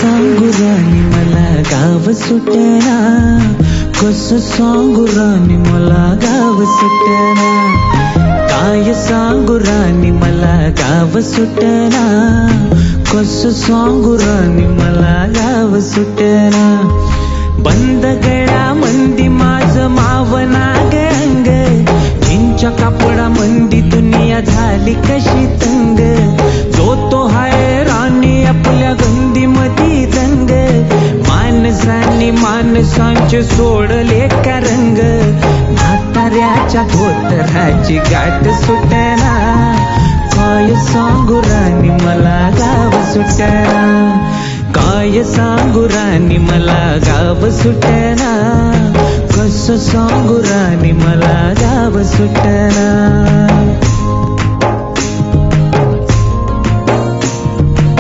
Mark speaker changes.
Speaker 1: सांगू राणी मला गाव सुटना, कसं सांगू राणी मला गाव सुटना, काय सांगू राणी मला गाव सुटना, कसं सांगू राणी मला गाव सुटना. बंद गळा मंदी माझं मावना अंग, जिंच्या कापडा मंदी दुनिया झाली कशी तंग, जो तो हाय राणी आपल्या गंदी मधी दंग, माणसांनी माणसांचे सोडले का रंग, म्हाताऱ्याच्या धोतराची गाठ सुटना, काय सांगू राणी मला गाव सुटना, काय सांगू राणी मला गाव सुटना, कसं सांगू राणी मला गाव सुटना.